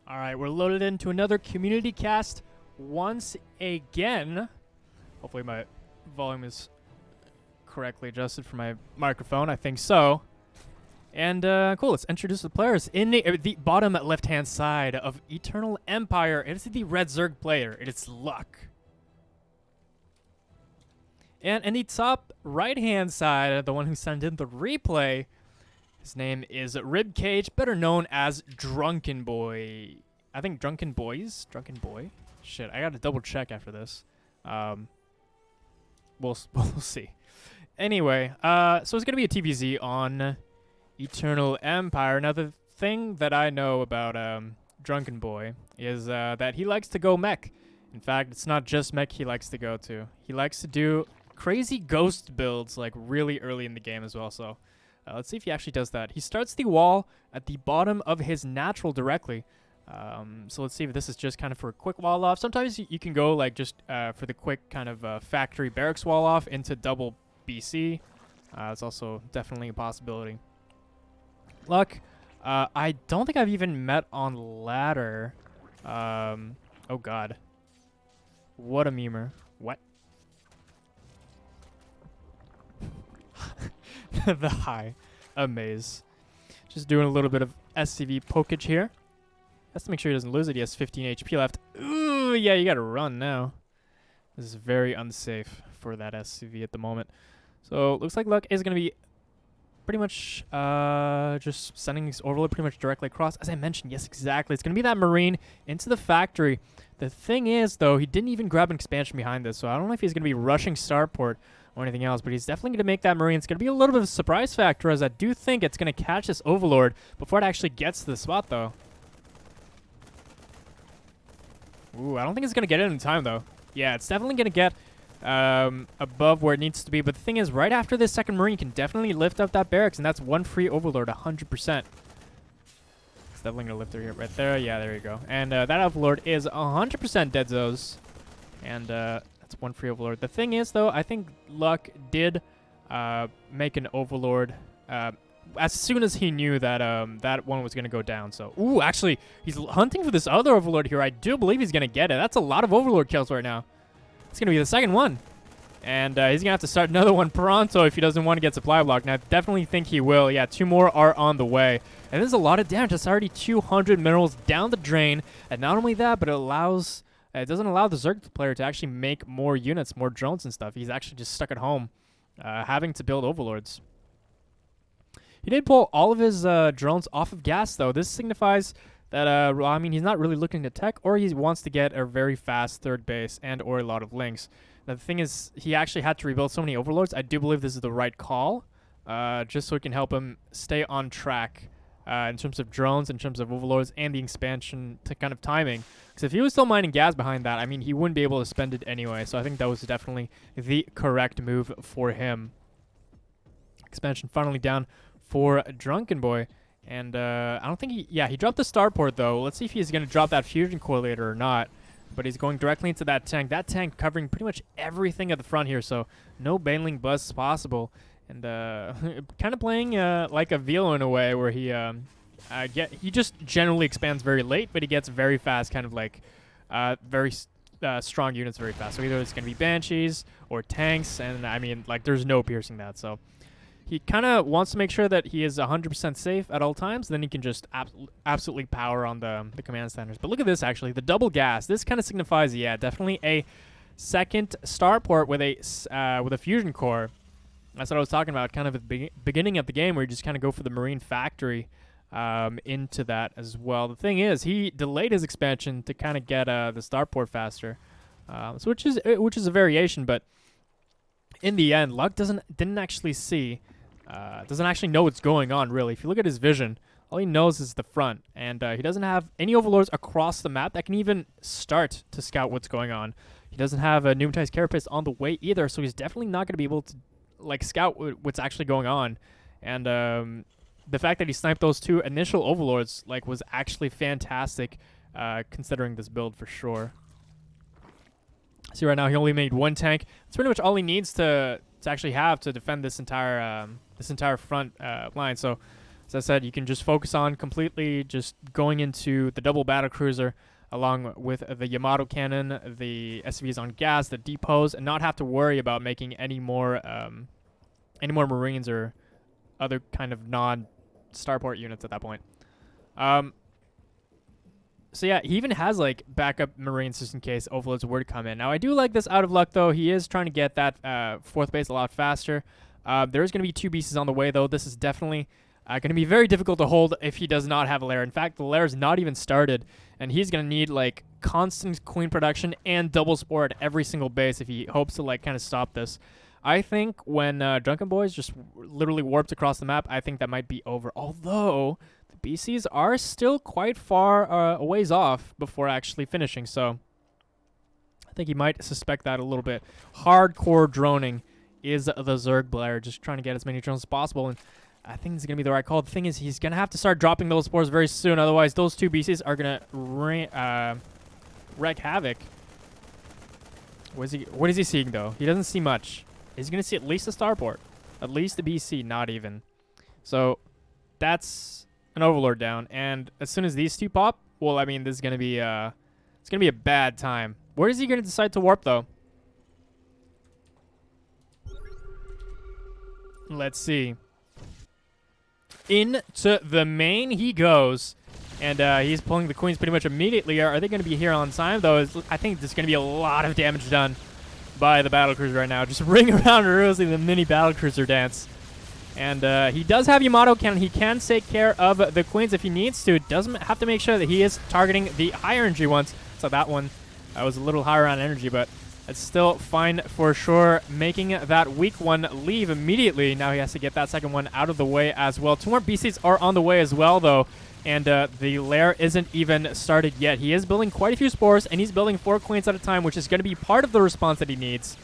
All right, we're loaded into another community cast once again. Hopefully my volume is correctly adjusted for my microphone. I think so. And cool, let's introduce the players. In the bottom left-hand side of Eternal Empire, it is the Red Zerg player. It is Luck. And in the top right-hand side, the one who sent in the replay, his name is Ribcage, better known as Drunken Boy. I think Drunken Boys? Drunken Boy? Shit, I gotta double check after this. We'll see. Anyway, so it's gonna be a TVZ on Eternal Empire. Now, the thing that I know about Drunken Boy is that he likes to go mech. In fact, it's not just mech he likes to go to. He likes to do crazy ghost builds like really early in the game as well. So let's see if he actually does that. He starts the wall at the bottom of his natural directly. So let's see if this is just kind of for a quick wall off. Sometimes you can go like just for the quick kind of factory barracks wall off into double BC. It's also definitely a possibility. Luck, I don't think I've even met on ladder. Oh god. What a memer. What? The high amaze. Just doing a little bit of SCV pokage here. Has to make sure he doesn't lose it. He has 15 HP left. Ooh, yeah, you gotta run now. This is very unsafe for that SCV at the moment. So looks like Luck is gonna be pretty much just sending his overload pretty much directly across. As I mentioned, yes, exactly. It's gonna be that Marine into the factory. The thing is, though, he didn't even grab an expansion behind this, so I don't know if he's gonna be rushing Starport or anything else, but he's definitely going to make that Marine. It's going to be a little bit of a surprise factor, as I do think it's going to catch this Overlord before it actually gets to the spot, though. Ooh, I don't think it's going to get it in time, though. Yeah, it's definitely going to get above where it needs to be, but the thing is, right after this second Marine, you can definitely lift up that barracks, and that's one free Overlord, 100%. It's definitely going to lift her here, right there. Yeah, there you go. And that Overlord is 100% dead zones, and that's one free Overlord. The thing is, though, I think Luck did make an Overlord as soon as he knew that that one was going to go down. So, ooh, actually, he's hunting for this other Overlord here. I do believe he's going to get it. That's a lot of Overlord kills right now. It's going to be the second one. And he's going to have to start another one pronto if he doesn't want to get supply blocked. And I definitely think he will. Yeah, 2 more are on the way. And there's a lot of damage. It's already 200 minerals down the drain. And not only that, but it allows... It doesn't allow the Zerg player to actually make more units, more drones and stuff. He's actually just stuck at home, having to build Overlords. He did pull all of his drones off of gas, though. This signifies that, I mean, he's not really looking to tech, or he wants to get a very fast third base and or a lot of links. Now, the thing is, he actually had to rebuild so many Overlords. I do believe this is the right call, just so it can help him stay on track. In terms of drones, in terms of Overlords, and the expansion to kind of timing. Because if he was still mining gas behind that, I mean, he wouldn't be able to spend it anyway. So I think that was definitely the correct move for him. Expansion finally down for Drunken Boy. And I don't think he dropped the Starport, though. Let's see if he's going to drop that Fusion Core later or not. But he's going directly into that tank. That tank covering pretty much everything at the front here. So no baneling busts possible. And kind of playing like a Velo in a way, where he just generally expands very late, but he gets very fast, kind of like very strong units very fast. So either it's going to be Banshees or tanks, and I mean, like, there's no piercing that. So he kind of wants to make sure that he is 100% safe at all times. Then he can just absolutely power on the command centers. But look at this, actually, the double gas. This kind of signifies, yeah, definitely a second Starport with a Fusion Core. That's what I was talking about, kind of at the beginning of the game, where you just kind of go for the Marine Factory into that as well. The thing is, he delayed his expansion to kind of get the Starport faster, so which is a variation. But in the end, Luck didn't actually see, doesn't actually know what's going on, really. If you look at his vision, all he knows is the front, and he doesn't have any Overlords across the map that can even start to scout what's going on. He doesn't have a pneumatized carapace on the way either, so he's definitely not going to be able to like scout what's actually going on. And the fact that he sniped those 2 initial Overlords like was actually fantastic, considering this build for sure. See, right now he only made 1 tank. That's pretty much all he needs to actually have to defend this entire front line. So As I said, you can just focus on completely just going into the double battlecruiser along with the Yamato cannon, the SCVs on gas, the depots, and not have to worry about making any more Marines or other kind of non-starport units at that point. So yeah, he even has like backup Marines just in case overloads were to come in. Now I do like this out of luck though. He is trying to get that fourth base a lot faster. There's going to be 2 beasts on the way though. This is definitely going to be very difficult to hold if he does not have a lair. In fact, the lair is not even started, and he's going to need like constant queen production and double spore at every single base if he hopes to like kind of stop this. I think when Drunken Boys just literally warped across the map, I think that might be over. Although the BCs are still quite far a ways off before actually finishing, so I think he might suspect that a little bit. Hardcore droning is the Zerg player, just trying to get as many drones as possible, and I think it's going to be the right call. The thing is, he's going to have to start dropping those spores very soon. Otherwise, those 2 BCs are going to wreak havoc. What is he seeing, though? He doesn't see much. He's going to see at least a starport. At least a BC, not even. So, that's an Overlord down. And as soon as these 2 pop, well, I mean, this is going to be it's going to be a bad time. Where is he going to decide to warp, though? Let's see. Into the main he goes, and he's pulling the queens pretty much immediately. Are they going to be here on time, though? I think there's going to be a lot of damage done by the battlecruiser right now. Just ring around Rosie the mini battlecruiser dance. And he does have Yamato cannon. He can take care of the queens if he needs to. Doesn't have to make sure that he is targeting the higher energy ones. So that one was a little higher on energy, but it's still fine for sure, making that weak one leave immediately. Now he has to get that second one out of the way as well. 2 more BCs are on the way as well, though, and the lair isn't even started yet. He is building quite a few spores, and he's building 4 queens at a time, which is going to be part of the response that he needs.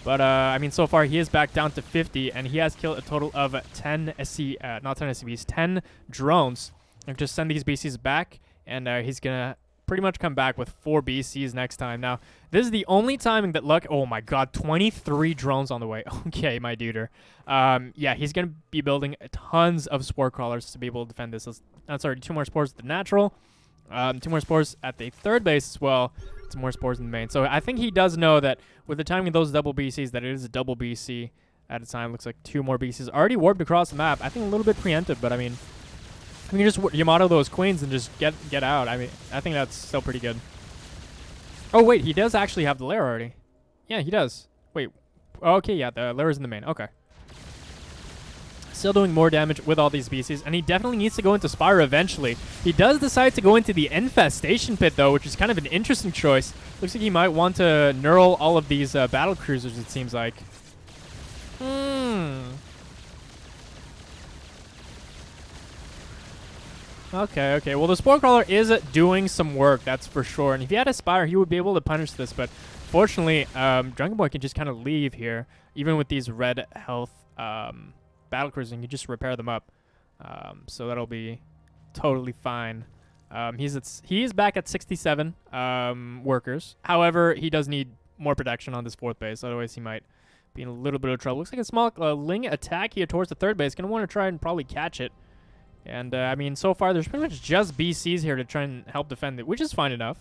But, I mean, so far he is back down to 50, and he has killed a total of 10 10 drones. And just send these BCs back, and he's going to pretty much come back with 4 BCs next time. Now, this is the only timing that luck... Oh, my God. 23 drones on the way. Okay, my duder. Yeah, he's going to be building tons of spore crawlers to be able to defend this. I'm sorry, 2 more spores at the natural. 2 more spores at the third base as well. 2 more spores in the main. So I think he does know that with the timing of those double BCs, that it is a double BC at a time. Looks like 2 more BCs already warped across the map. I think a little bit preemptive, but I mean... I mean, just Yamato those queens and just get out. I mean, I think that's still pretty good. Oh, wait, he does actually have the lair already. Yeah, he does. Wait. Okay, yeah, the lair is in the main. Okay. Still doing more damage with all these BCs, and he definitely needs to go into Spire eventually. He does decide to go into the Infestation Pit, though, which is kind of an interesting choice. Looks like he might want to knurl all of these battle cruisers, it seems like. Okay. Well, the Spore Crawler is doing some work, that's for sure. And if he had a Spire, he would be able to punish this. But fortunately, Drunken Boy can just kind of leave here, even with these red health battlecruisers, and you just repair them up. So that'll be totally fine. He is back at 67 workers. However, he does need more protection on this 4th base. Otherwise, he might be in a little bit of trouble. Looks like a small Ling attack here towards the 3rd base. Going to want to try and probably catch it. And, I mean, so far, there's pretty much just BCs here to try and help defend it, which is fine enough.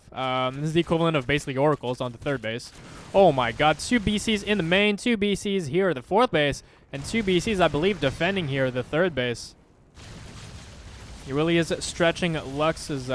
This is the equivalent of basically Oracles on the 3rd base. Oh, my God. 2 BCs in the main, 2 BCs here at the 4th base, and 2 BCs, I believe, defending here at the 3rd base. He really is stretching Lux's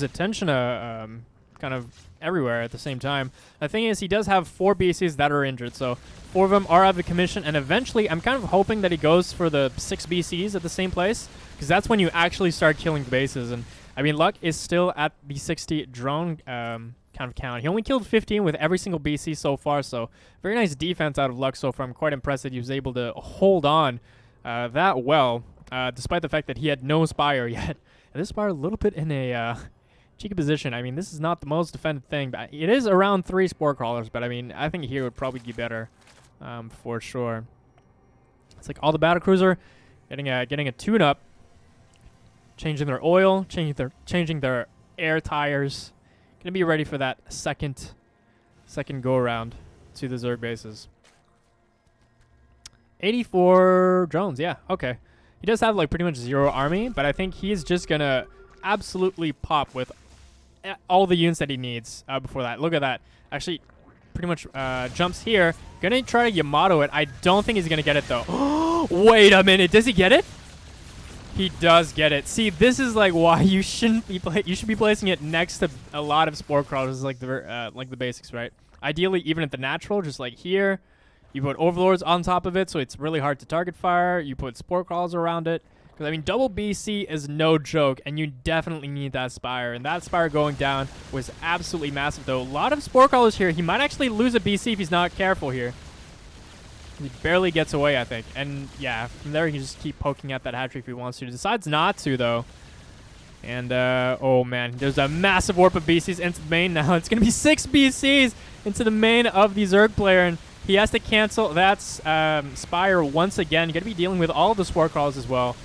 attention kind of everywhere at the same time. The thing is, he does have 4 BCs that are injured, so 4 of them are out of the commission, and eventually I'm kind of hoping that he goes for the 6 BCs at the same place, because that's when you actually start killing the bases. And I mean, Luck is still at the 60 drone kind of count. He only killed 15 with every single BC so far, so very nice defense out of Luck so far. I'm quite impressed that he was able to hold on that well, despite the fact that he had no Spire yet. And this Spire a little bit in a cheeky position. I mean, this is not the most defended thing, but it is around 3 Spore Crawlers, but I mean, I think here would probably be better for sure. It's like all the battlecruiser getting a tune-up, changing their oil, changing their air tires. Gonna be ready for that second go-around to the Zerg bases. 84 drones, yeah, okay. He does have like pretty much 0 army, but I think he's just gonna absolutely pop with all the units that he needs before that. Look at that. Actually, pretty much jumps here. Gonna try to Yamato it. I don't think he's gonna get it though. Wait a minute. Does he get it? He does get it. See, this is like why you shouldn't be you should be placing it next to a lot of spore crawlers, like the basics, right? Ideally, even at the natural, just like here, you put overlords on top of it, so it's really hard to target fire. You put spore crawlers around it, because I mean, double BC is no joke, and you definitely need that spire. And that spire going down was absolutely massive, though. A lot of spore crawlers here. He might actually lose a BC if he's not careful here. He barely gets away, I think. And yeah, from there he can just keep poking at that hat-trick if he wants to. He decides not to, though. And, oh man, there's a massive warp of BCs into the main now. It's going to be 6 BCs into the main of the Zerg player. And he has to cancel that spire once again. You're going to be dealing with all the spore crawls as well.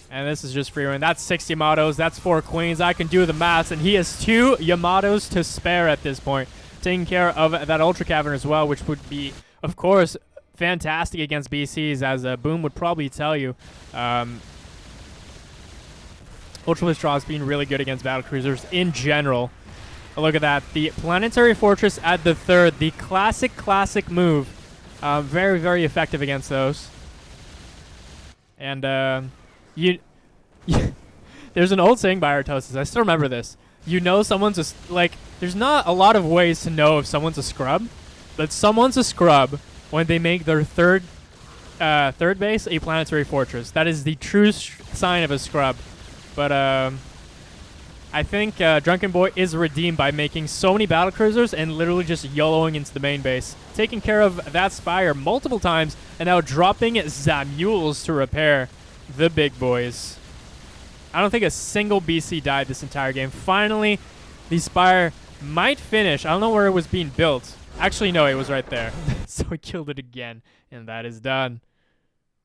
And this is just free run. That's 6 Yamatos. That's 4 Queens. I can do the maths. And he has 2 Yamatos to spare at this point. Taking care of that Ultra Cavern as well, which would be, of course, fantastic against BCs, as Boom would probably tell you. Ultra Straw has been really good against battlecruisers in general. Look at that. The Planetary Fortress at the 3rd. The classic move. Very, very effective against those. And there's an old saying by Artosis. I still remember this. You know someone's there's not a lot of ways to know if someone's a scrub, but someone's a scrub when they make their third base a planetary fortress. That is the true sign of a scrub. But I think Drunken Boy is redeemed by making so many battlecruisers and literally just YOLOing into the main base, taking care of that spire multiple times, and now dropping Zamules to repair the big boys. I don't think a single BC died this entire game. Finally, the spire might finish. I don't know where it was being built. Actually, no, it was right there. So he killed it again, and that is done.